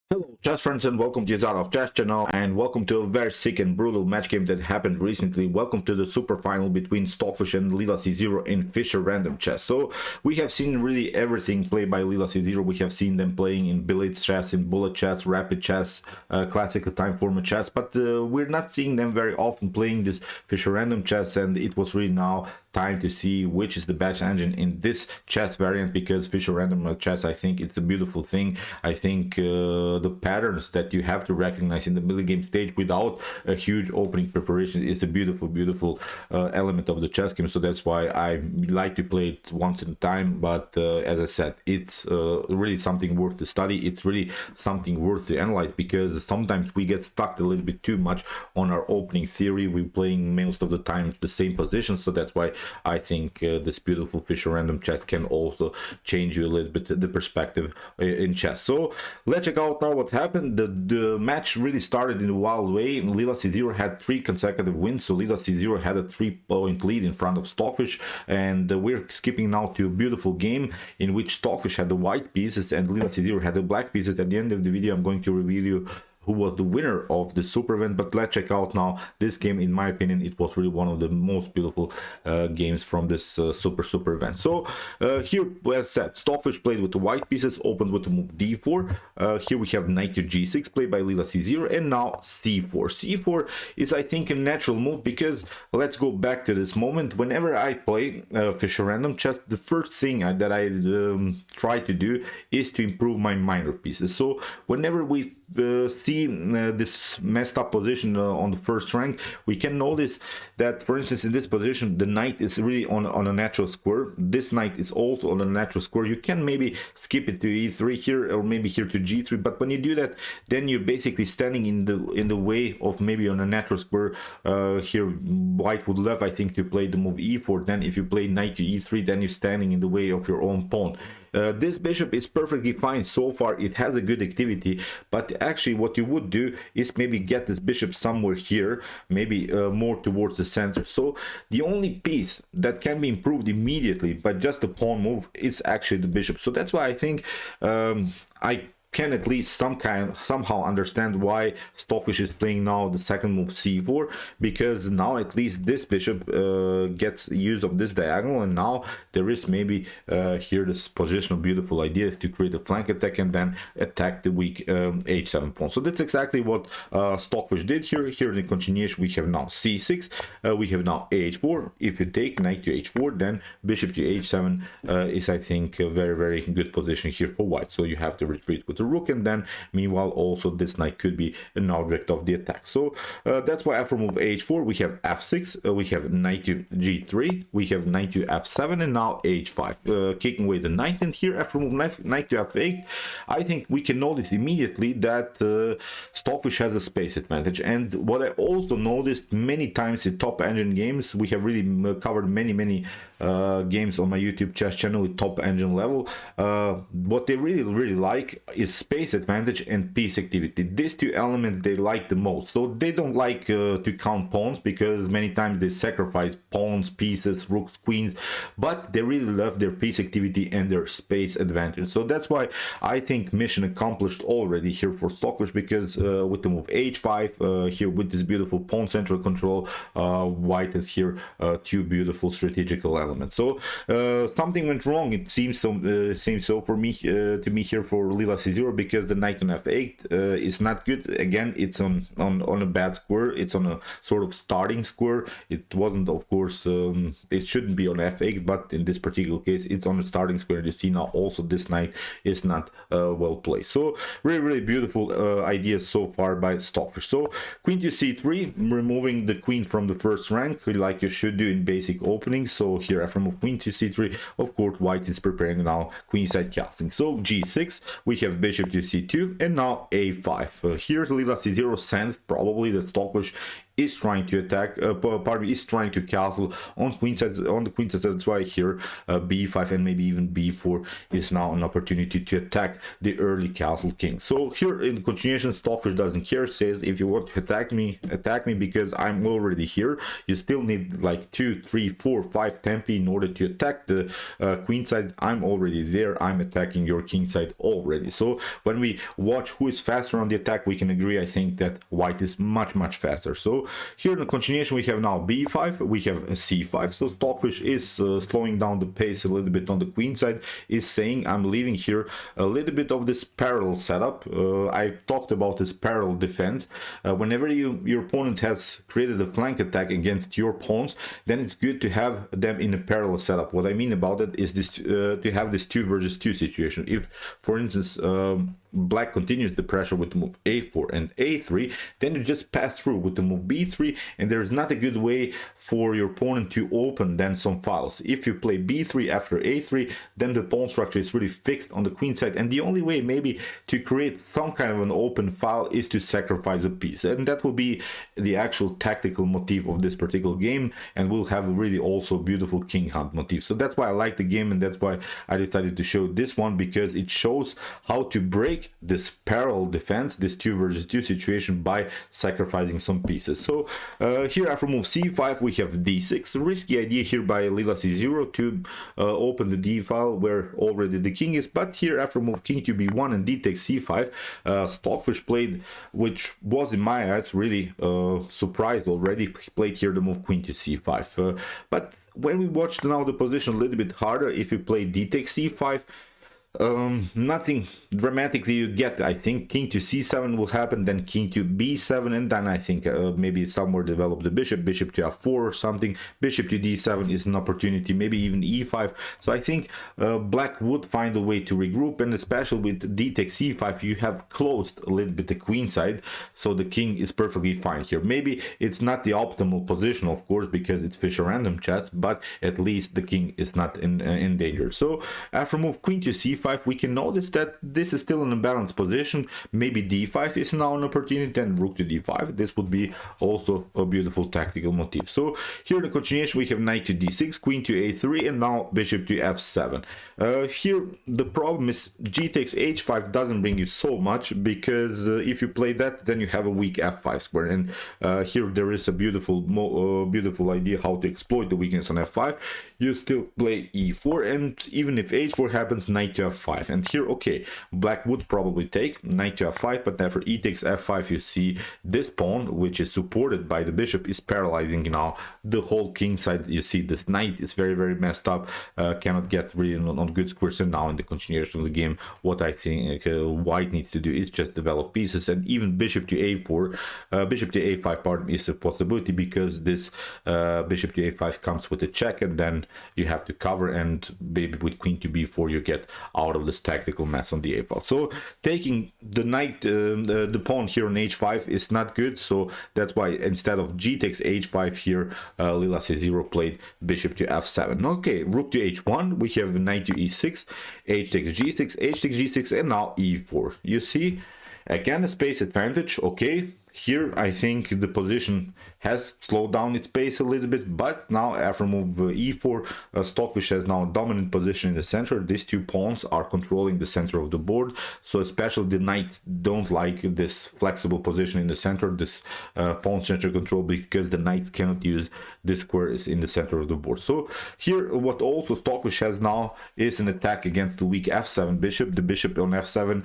Hello chess friends and welcome to the Art of Chess channel and welcome to a very sick and brutal match game that happened recently. Welcome to the super final between Stockfish and Leela C0 in Fischer Random Chess. So we have seen really everything played by Leela C0. We have seen them playing in billiards chess, in bullet chess, rapid chess, classical time format chess, but we're not seeing them very often playing this Fischer Random Chess, and it was really now time to see which is the best engine in this chess variant, because Fischer Random Chess, I think it's a beautiful thing. I think the patterns that you have to recognize in the middle game stage without a huge opening preparation is the beautiful element of the chess game. So that's why I like to play it once in a time, but as I said, it's really something worth to study. It's really something worth to analyze, because sometimes we get stuck a little bit too much on our opening theory. We're playing most of the time the same position, so that's why I think this beautiful Fischer Random Chess can also change you a little bit the perspective in chess. So let's check out now what happened. The match really started in a wild way. Leela C0 had 3 consecutive wins, so Leela C0 had a 3-point lead in front of Stockfish, and we're skipping now to a beautiful game in which Stockfish had the white pieces and Leela C0 had the black pieces. At the end of the video I'm going to reveal you who was the winner of the super event, but let's check out now this game. In my opinion, it was really one of the most beautiful games from this super event. So here, as said, Stockfish played with the white pieces, opened with the move d4. Here we have knight to g6 played by Leela c0, and now c4. c4 is, I think, a natural move, because let's go back to this moment. Whenever I play Fischer Random Chess, the first thing that I try to do is to improve my minor pieces. So whenever we see this messed up position on the first rank, we can notice that, for instance, in this position the knight is really on a natural square. This knight is also on a natural square. You can maybe skip it to e3 here, or maybe here to g3, but when you do that, then you're basically standing in the way of maybe on a natural square. Here white would love, I think, to play the move e4. Then if you play knight to e3, then you're standing in the way of your own pawn. This bishop is perfectly fine so far. It has a good activity, but actually what you would do is maybe get this bishop somewhere here, maybe more towards the center. So the only piece that can be improved immediately by just a pawn move is actually the bishop. So that's why I think I can at least somehow understand why Stockfish is playing now the second move c4, because now at least this bishop gets use of this diagonal, and now there is maybe here this positional beautiful idea to create a flank attack and then attack the weak h7 pawn. So that's exactly what Stockfish did here. Here in the continuation we have now c6, we have now h4. If you take knight to h4, then bishop to h7 is, I think, a very good position here for white. So you have to retreat with the rook, and then meanwhile also this knight could be an object of the attack. So that's why after move h4 we have f6, we have knight to g3, we have knight to f7, and now h5, kicking away the knight. And here after move knight to f8, I think we can notice immediately that Stockfish has a space advantage. And what I also noticed many times in top engine games, we have really covered many games on my YouTube chess channel with top engine level, what they really like is space advantage and piece activity. These two elements they like the most. So they don't like to count pawns, because many times they sacrifice pawns, pieces, rooks, queens, but they really love their piece activity and their space advantage. So that's why I think mission accomplished already here for Stockfish, because with the move h5, here with this beautiful pawn central control, white has here 2 beautiful strategical elements. So something went wrong, it seems so for me, to me here for Leela c0, because the knight on f8 is not good. Again, it's on a bad square. It's on a sort of starting square. It wasn't, of course, it shouldn't be on f8, but in this particular case it's on a starting square. You see now also this knight is not well placed. So really beautiful ideas so far by Stockfish. So queen to c3, removing the queen from the first rank like you should do in basic openings. So here after move queen to c3, of course white is preparing now queenside casting. So g6, we have bishop to c2, and now a5. Here Leela c0 sends probably the Stockfish is trying to attack, is trying to castle on queenside, on the queenside. That's why here b5 and maybe even b4 is now an opportunity to attack the early castle king. So here in continuation, Stockfish doesn't care, says if you want to attack me because I'm already here. You still need like 2, 3, 4, 5 tempi in order to attack the queenside. I'm already there, I'm attacking your kingside already. So when we watch who is faster on the attack, we can agree, I think, that white is much faster. So here in the continuation we have now b5, we have c5. So Stockfish is slowing down the pace a little bit on the queen side, is saying I'm leaving here a little bit of this parallel setup. I talked about this parallel defense. Whenever your opponent has created a flank attack against your pawns, then it's good to have them in a parallel setup. What I mean about it is this, to have this 2 versus 2 situation. If, for instance, black continues the pressure with the move a4 and a3, then you just pass through with the move b3, and there's not a good way for your opponent to open then some files. If you play b3 after a3, then the pawn structure is really fixed on the queen side, and the only way maybe to create some kind of an open file is to sacrifice a piece, and that will be the actual tactical motif of this particular game, and we'll have a really also beautiful king hunt motif. So that's why I like the game, and that's why I decided to show this one, because it shows how to break this parallel defense, this 2 versus 2 situation, by sacrificing some pieces. So here after move c5 we have d6. Risky idea here by Leela c0 to open the d file where already the king is, but here after move king to b1 and d takes c5, Stockfish played, which was in my eyes really surprised already. He played here the move queen to c5, but when we watched now the position a little bit harder, if you play d takes c5, nothing dramatically you get. I think king to c7 will happen, then king to b7, and then I think maybe somewhere develop the bishop to f4 or something. Bishop to d7 is an opportunity, maybe even e5. So I think black would find a way to regroup, and especially with d takes c5 you have closed a little bit the queen side, so the king is perfectly fine here. Maybe it's not the optimal position, of course, because it's Fischer random chess, but at least the king is not in danger. So after move queen to c5, we can notice that this is still an imbalanced position. Maybe d5 is now an opportunity, and rook to d5. This would be also a beautiful tactical motif. So here in the continuation we have knight to d6, queen to a3, and now bishop to f7. Here the problem is g takes h5 doesn't bring you so much, because if you play that, then you have a weak f5 square, and here there is a beautiful idea how to exploit the weakness on f5. You still play e4, and even if h4 happens, knight to f5, and here okay, black would probably take knight to f5, but after e takes f5 you see this pawn, which is supported by the bishop, is paralyzing now the whole king side. You see this knight is very messed up, cannot get really on good squares, and now in the continuation of the game what I think white needs to do is just develop pieces, and even bishop to a4, bishop to a5 pardon, is a possibility, because this bishop to a5 comes with a check, and then you have to cover, and maybe with queen to b4 you get out of this tactical mess on the a file. So taking the knight, the pawn here on h5 is not good, so that's why instead of g takes h5 here, Leela c0 played bishop to f7. Okay, rook to h1, we have knight to e6, h takes g6, h takes g6, and now e4. You see, again a space advantage. Okay, here I think the position has slowed down its pace a little bit, but now after move e4, Stockfish has now a dominant position in the center. These two pawns are controlling the center of the board, so especially the knights don't like this flexible position in the center, this pawn center control, because the knights cannot use this square is in the center of the board. So here what also Stockfish has now is an attack against the weak f7 bishop. The bishop on f7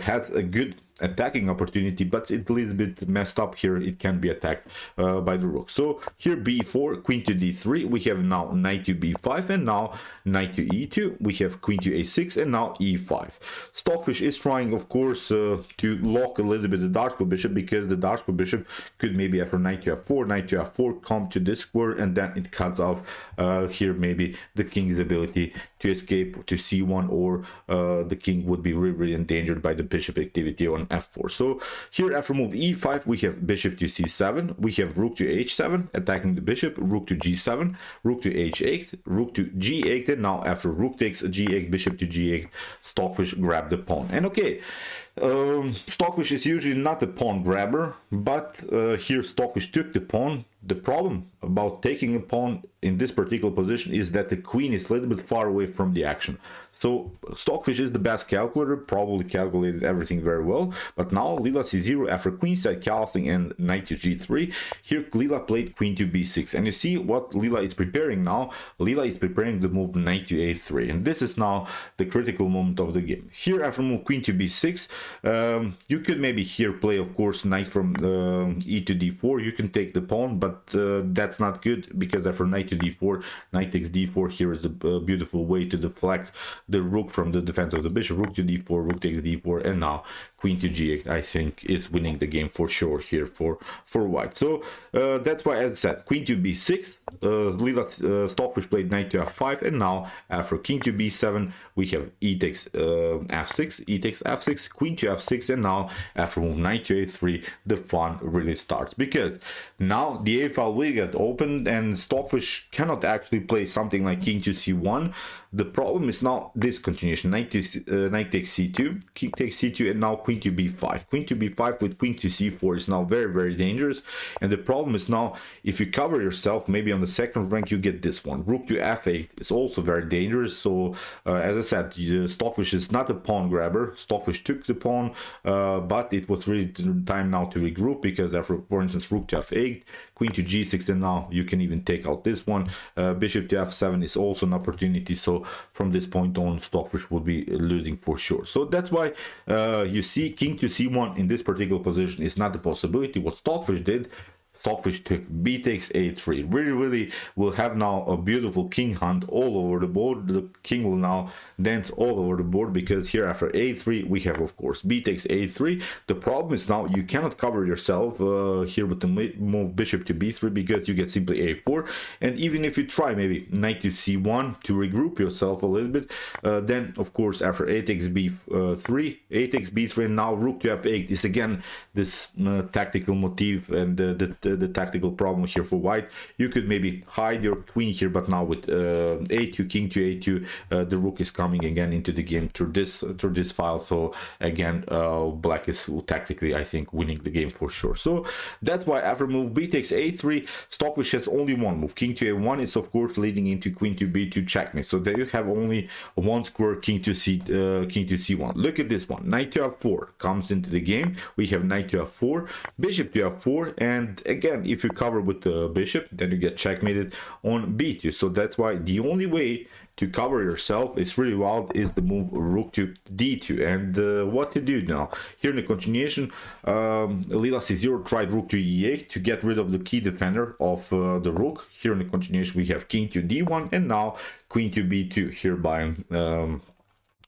has a good attacking opportunity, but it's a little bit messed up here. It can be attacked by the rook. So here b4, queen to d3, we have now knight to b5, and now knight to e2, we have queen to a6, and now e5. Stockfish is trying, of course, to lock a little bit the dark square bishop, because the dark square bishop could maybe after knight to f4 come to this square, and then it cuts off here maybe the king's ability to escape to c1, or the king would be really endangered by the bishop activity on f4. So here after move e5 we have bishop to c7, we have rook to h7 attacking the bishop, rook to g7, rook to h8, rook to g8, and now after rook takes g8, bishop to g8, Stockfish grab the pawn. And okay, Stockfish is usually not a pawn grabber, but here Stockfish took the pawn. The problem about taking a pawn in this particular position is that the queen is a little bit far away from the action. So Stockfish is the best calculator, probably calculated everything very well. But now Leela c0 after queenside castling and knight to g3. Here Leela played queen to b6, and you see what Leela is preparing now. Leela is preparing the move knight to a3, and this is now the critical moment of the game. Here after move queen to b6, you could maybe here play, of course, knight from e to d4. You can take the pawn, but that's not good, because after knight to d4, knight takes d4 here is a beautiful way to deflect the rook from the defense of the bishop. Rook to d4, rook takes d4, and now queen to g8, I think, is winning the game for sure here for white. So that's why, as I said, queen to b6, Leela Stockfish played knight to f5, and now after king to b7 we have e takes f6, e takes f6, queen to f6, and now after move knight to a3 the fun really starts, because now the a file will get opened and Stockfish cannot actually play something like king to c1. The problem is now this continuation, knight takes c2, king takes c2, and now queen to b5. Queen to b5 with queen to c4 is now very, very dangerous. And the problem is now, if you cover yourself, maybe on the second rank you get this one. Rook to f8 is also very dangerous. So as I said, Stockfish is not a pawn grabber. Stockfish took the pawn, but it was really time now to regroup, because after, for instance, rook to f8, queen to g6, and now you can even take out this one. Bishop to f7 is also an opportunity. So from this point on, Stockfish will be losing for sure. So that's why you see king to c1 in this particular position is not a possibility. What Stockfish did, Stockfish took b takes a3. Really will have now a beautiful king hunt all over the board. The king will now dance all over the board, because here after a3 we have, of course, b takes a3. The problem is now you cannot cover yourself here with the move bishop to b3, because you get simply a4. And even if you try maybe knight to c1 to regroup yourself a little bit, then of course after a takes b3, a takes b3, and now rook to f8 is again this tactical motif and the tactical problem here for white. You could maybe hide your queen here, but now with a2, king to a2, the rook is coming again into the game through this file. So again, black is tactically, I think, winning the game for sure. So that's why after move b takes a3, Stockfish has only one move. King to a1 is of course leading into queen to b2 checkmate. So there you have only one square, king to c1. Look at this one, knight to f4 comes into the game. We have knight to f4, bishop to f4, and again, if you cover with the bishop, then you get checkmated on b2. So that's why the only way to cover yourself is really wild is the move rook to d2. And what to do now? Here in the continuation, Leela c0 tried rook to e8 to get rid of the key defender of the rook. Here in the continuation we have king to d1, and now queen to b2 here by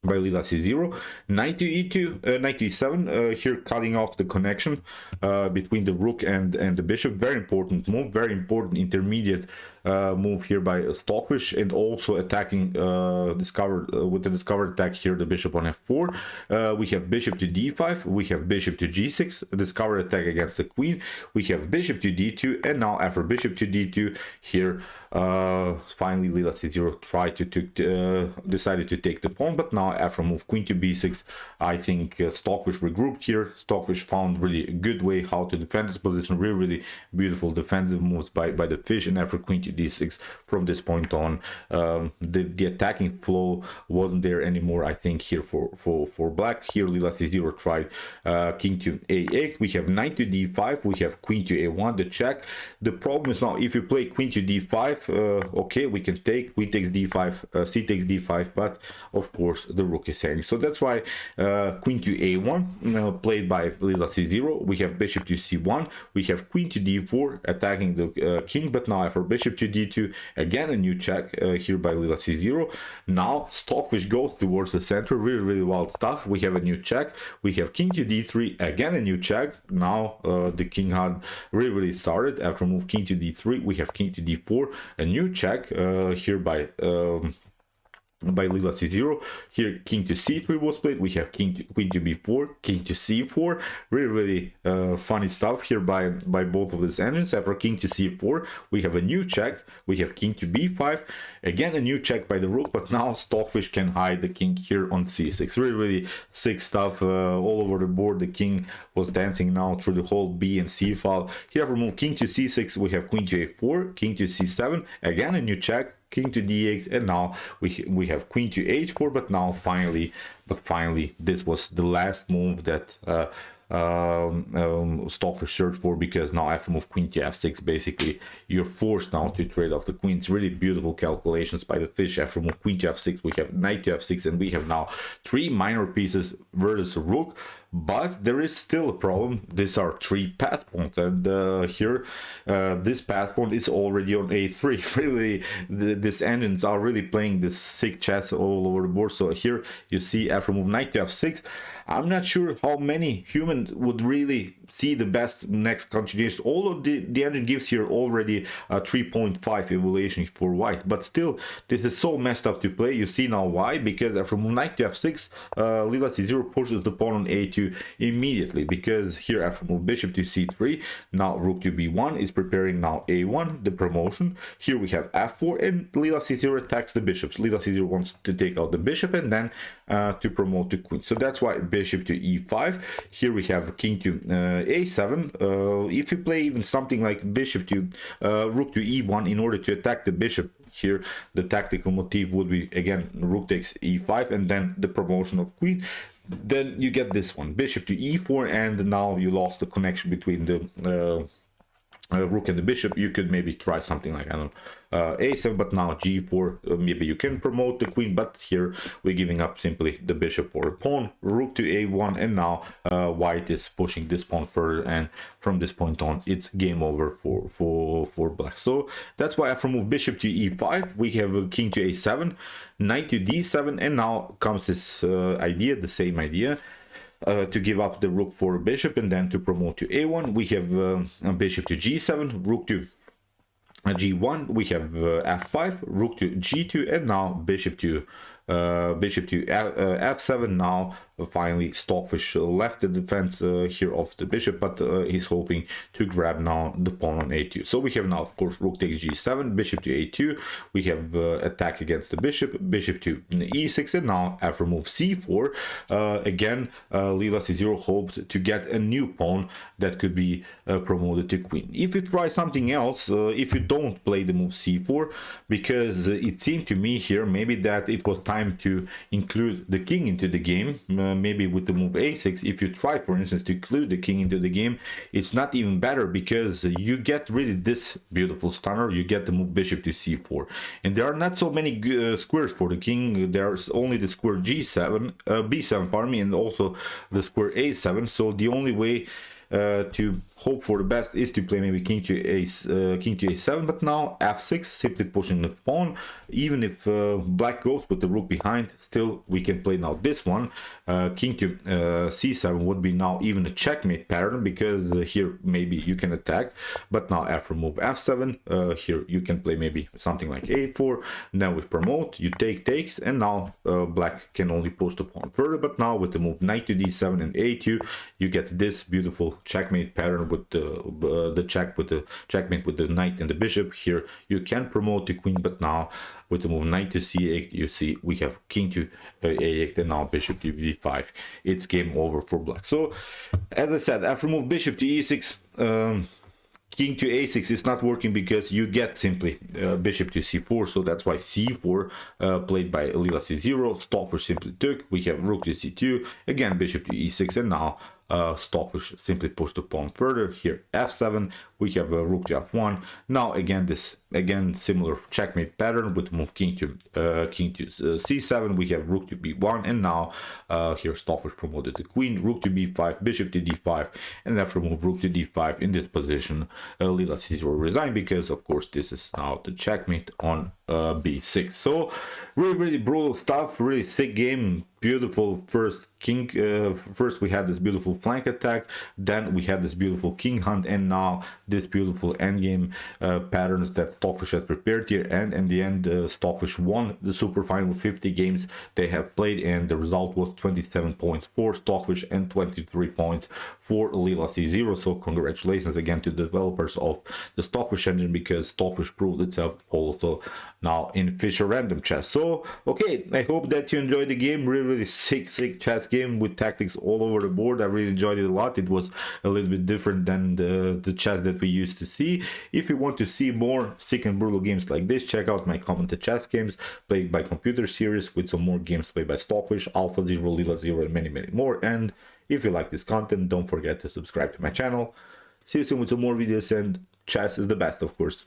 Leela c0, knight to e2, knight to e7, here cutting off the connection between the rook and the bishop. Very important move, very important intermediate move here by Stockfish, and also attacking with the discovered attack here the bishop on f4. We have bishop to d5, we have bishop to g6, a discovered attack against the queen. We have bishop to d2, and now after bishop to d2 here finally Leela c0 tried to decided to take the pawn, but now after move queen to b6, I think Stockfish regrouped here. Stockfish found really a good way how to defend this position. Really beautiful defensive moves by the fish, and after queen to d6, from this point on the attacking flow wasn't there anymore, I think, here for black. Here Leela c0 tried king to a8, we have knight to d5, we have queen to a1, the check. The problem is now if you play queen to d5, okay, we can take queen takes d5, c takes d5, but of course the rook is hanging. So that's why queen to a1 played by Leela c0. We have bishop to c1, we have queen to d4 attacking the king, but now after bishop to d2, again a new check here by Leela c0. Now Stockfish goes towards the center, really wild stuff. We have a new check, we have king to d3, again a new check. Now the king had really started. After move king to d3, we have king to d4, a new check here by by Leela c0. Here king to c3 was played. We have queen to b4, king to c4. Really funny stuff here by both of these engines. After king to c4, we have a new check. We have king to b5, again a new check by the rook, but now Stockfish can hide the king here on c6. Really sick stuff all over the board. The king was dancing now through the whole b and c file. Here after move king to c6, we have queen to a4, king to c7, again a new check, king to d8, and now we have queen to h4. But now finally this was the last move that Stockfish searched for, because now after move queen to f6, basically you're forced now to trade off the queen. It's really beautiful calculations by the fish. After move queen to f6, we have knight to f6, and we have now 3 minor pieces versus rook. But there is still a problem. These are 3 pass points, and here this pass point is already on a3. Really, these engines are really playing this sick chess all over the board. So here you see after move knight to f6, I'm not sure how many humans would really see the best next continuation. Although the engine gives here already a 3.5 evaluation for white, but still this is so messed up to play. You see now why, because after move knight to f6, Leela c0 pushes the pawn on a2 immediately, because here after move bishop to c3, now rook to b1 is preparing now a1, the promotion. Here we have f4, and Leela c0 attacks the bishops. Leela c0 wants to take out the bishop and then to promote the queen. So that's why bishop to e5. Here we have king to a7. If you play even something like bishop to rook to e1 in order to attack the bishop, here the tactical motif would be again rook takes e5 and then the promotion of queen. Then you get this one, bishop to e4, and now you lost the connection between the rook and the bishop. You could maybe try something like, I don't know, a7, but now g4, maybe you can promote the queen, but here we're giving up simply the bishop for a pawn, rook to a1, and now white is pushing this pawn further, and from this point on it's game over for black. So that's why after move bishop to e5, we have a king to a7, knight to d7, and now comes this idea, the same idea, to give up the rook for a bishop and then to promote to a1. We have a bishop to g7, rook to g1, we have f5, rook to g2, and now bishop to f7. Now finally Stockfish left the defense here of the bishop, but he's hoping to grab now the pawn on a2. So we have now, of course, rook takes g7, bishop to a2, we have attack against the bishop, bishop to e6, and now after move c4, again Leela c0 hoped to get a new pawn that could be promoted to queen. If you try something else, if you don't play the move c4, because it seemed to me here maybe that it was time to include the king into the game, maybe with the move a6. If you try, for instance, to include the king into the game, it's not even better, because you get really this beautiful stunner. You get the move bishop to c4, and there are not so many squares for the king. There's only the square g7, b7, pardon me, and also the square a7. So the only way to hope for the best is to play maybe king to a7, but now f6, simply pushing the pawn. Even if black goes with the rook behind, still we can play now this one. King to c7 would be now even a checkmate pattern, because here maybe you can attack, but now after move f7, here you can play maybe something like a4. Then with promote, you takes, and now black can only push the pawn further. But now with the move knight to d7 and a2, you get this beautiful checkmate pattern with the checkmate with the knight and the bishop. Here you can promote the queen, but now with the move knight to c8, you see we have king to a8 and now bishop to b5. It's game over for black. So as I said, after move bishop to e6, king to a6 is not working, because you get simply bishop to c4. So that's why c4 played by Leela c0. Stockfish simply took. We have rook to c2, again bishop to e6, and now Stockfish simply pushed the pawn further. Here f7, we have rook to f1. Now again this similar checkmate pattern with move king to c7. We have rook to b1, and now here Stockfish promoted the queen, rook to b5, bishop to d5, and after move rook to d5 in this position, Leela c0 resigned, because of course this is now the checkmate on B6. So really brutal stuff, really sick game. Beautiful first king, first we had this beautiful flank attack, then we had this beautiful king hunt, and now this beautiful endgame patterns that Stockfish has prepared here. And in the end, Stockfish won the super final 50 games they have played, and the result was 27 points for Stockfish and 23 points for Leela C0. So congratulations again to the developers of the Stockfish engine, because Stockfish proved itself also now in Fischer Random chess. So okay, I hope that you enjoyed the game. Really sick chess game with tactics all over the board. I really enjoyed it a lot. It was a little bit different than the chess that we used to see. If you want to see more sick and brutal games like this, check out my commented chess games played by computer series with some more games played by Stockfish, Alpha Zero, Leela Zero, and many more. And if you like this content, don't forget to subscribe to my channel. See you soon with some more videos, and chess is the best, of course.